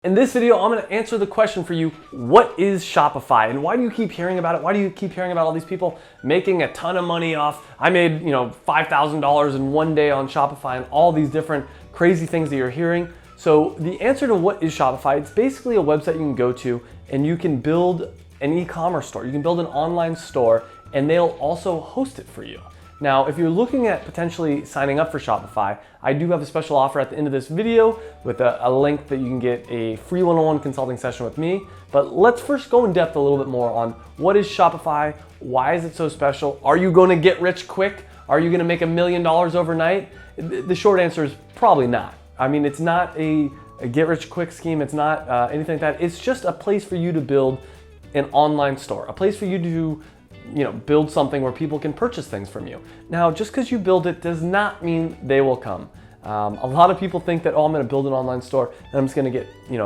In this video, I'm going to answer the question for you, what is Shopify and why do you keep hearing about it? Why do you keep hearing about all these people making a ton of money off? I made, $5,000 in one day on Shopify and all these different crazy things that you're hearing. So the answer to what is Shopify, it's basically a website you can go to and you can build an e-commerce store. You can build an online store and they'll also host it for you. Now, if you're looking at potentially signing up for Shopify, I do have a special offer at the end of this video with a link that you can get a free one-on-one consulting session with me. But let's first go in depth a little bit more on what is Shopify, why is it so special? Are you going to get rich quick? Are you going to make $1 million overnight? The short answer is probably not. I mean, it's not a get rich quick scheme. It's not anything like that. It's just a place for you to build an online store, a place for you to build something where people can purchase things from you. Now, just because you build it does not mean they will come. A lot of people think that, I'm going to build an online store and I'm just going to get, I'm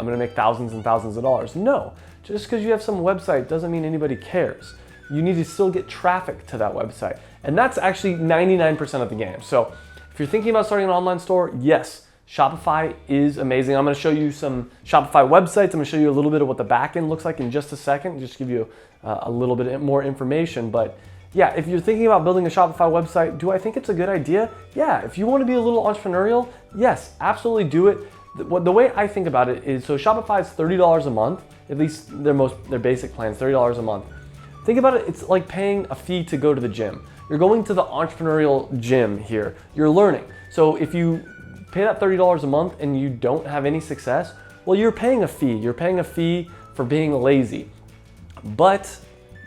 going to make thousands and thousands of dollars. No, just because you have some website doesn't mean anybody cares. You need to still get traffic to that website. And that's actually 99% of the game. So if you're thinking about starting an online store, yes, Shopify is amazing. I'm going to show you some Shopify websites. I'm going to show you a little bit of what the backend looks like in just a second, just give you a little bit more information. But yeah, if you're thinking about building a Shopify website, do I think it's a good idea? Yeah, if you want to be a little entrepreneurial, yes, absolutely do it. The way I think about it is, so Shopify is $30 a month, at least their basic plan is $30 a month. Think about it, it's like paying a fee to go to the gym. You're going to the entrepreneurial gym here. You're learning. So if you pay that $30 a month and you don't have any success, well, you're paying a fee. You're paying a fee for being lazy. But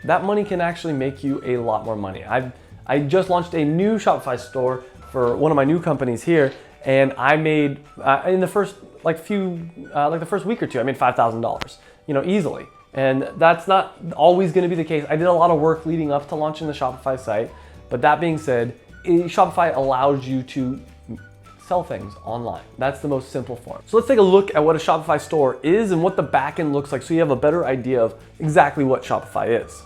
that money can actually make you a lot more money. I just launched a new Shopify store for one of my new companies here, and I made in the first the first week or two, I made $5,000, easily. And that's not always going to be the case. I did a lot of work leading up to launching the Shopify site, but that being said, Shopify allows you to sell things online. That's the most simple form. So let's take a look at what a Shopify store is and what the backend looks like so you have a better idea of exactly what Shopify is.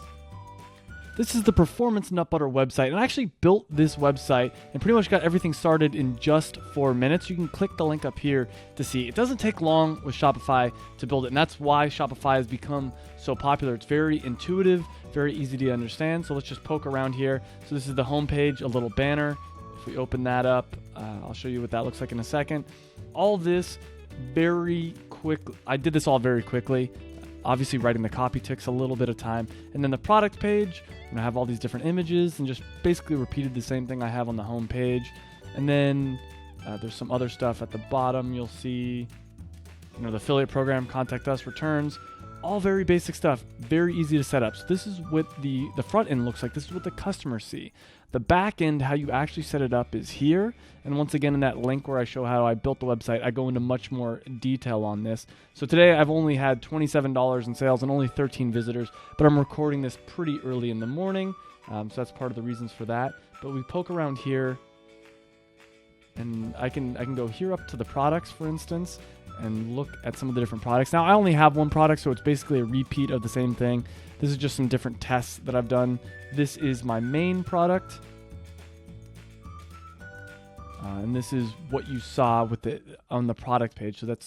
This is the Performance Nut Butter website, and I actually built this website and pretty much got everything started in just 4 minutes. You can click the link up here to see. It doesn't take long with Shopify to build it, and that's why Shopify has become so popular. It's very intuitive, very easy to understand. So let's just poke around here. So this is the home page, a little banner. If we open that up, I'll show you what that looks like in a second. All this very quick. I did this all very quickly. Obviously, writing the copy takes a little bit of time. And then the product page, I have all these different images and just basically repeated the same thing I have on the home page. And then there's some other stuff at the bottom. You'll see, the affiliate program, contact us, returns, all very basic stuff, very easy to set up. So this is what the front end looks like. This is what the customers see. The back end, how you actually set it up, is here. And once again, in that link where I show how I built the website, I go into much more detail on this. So today I've only had $27 in sales and only 13 visitors, but I'm recording this pretty early in the morning. So that's part of the reasons for that. But we poke around here and I can go here up to the products, for instance, and look at some of the different products. Now, I only have one product, so it's basically a repeat of the same thing. This is just some different tests that I've done. This is my main product. And this is what you saw with it on the product page. So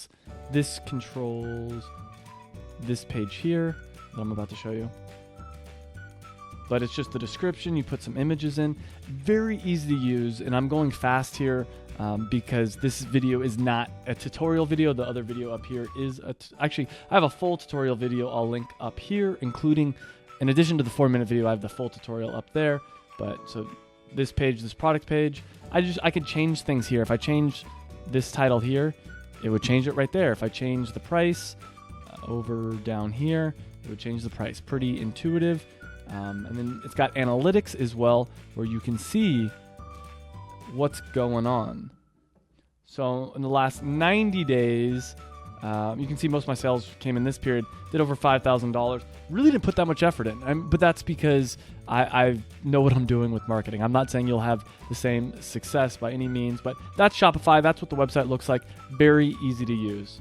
this controls this page here that I'm about to show you. But it's just the description. You put some images in. Very easy to use, and I'm going fast here because this video is not a tutorial video. The other video up here is actually, I have a full tutorial video I'll link up here, including, in addition to the 4-minute video, I have the full tutorial up there. But so this page, this product page, I could change things here. If I change this title here, it would change it right there. If I change the price over down here, it would change the price. Pretty intuitive. And then it's got analytics as well, where you can see what's going on. So in the last 90 days, you can see most of my sales came in this period, did over $5,000. Really didn't put that much effort in, but that's because I know what I'm doing with marketing. I'm not saying you'll have the same success by any means, but that's Shopify. That's what the website looks like. Very easy to use.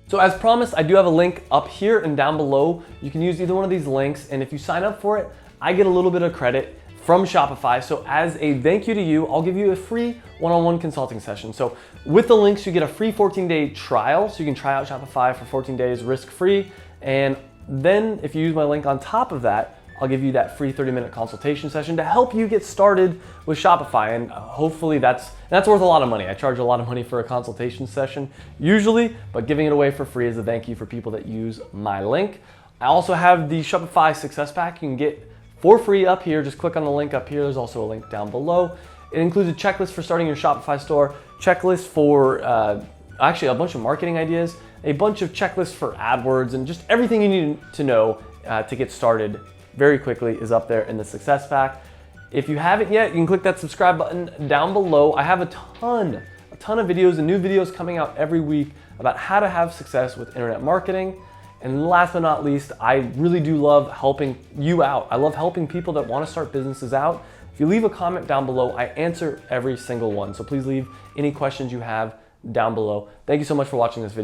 So as promised, I do have a link up here and down below. You can use either one of these links, and if you sign up for it, I get a little bit of credit from Shopify. So as a thank you to you, I'll give you a free one-on-one consulting session. So with the links, you get a free 14-day trial. So you can try out Shopify for 14 days risk-free. And then if you use my link on top of that, I'll give you that free 30-minute consultation session to help you get started with Shopify. And hopefully that's worth a lot of money. I charge a lot of money for a consultation session usually, but giving it away for free is a thank you for people that use my link. I also have the Shopify Success Pack you can get for free up here. Just click on the link up here. There's also a link down below. It includes a checklist for starting your Shopify store, checklist for actually a bunch of marketing ideas, a bunch of checklists for AdWords, and just everything you need to know to get started very quickly is up there in the Success Pack. If you haven't yet, you can click that subscribe button down below. I have a ton of videos and new videos coming out every week about how to have success with internet marketing. And last but not least, I really do love helping you out. I love helping people that want to start businesses out. If you leave a comment down below, I answer every single one. So please leave any questions you have down below. Thank you so much for watching this video.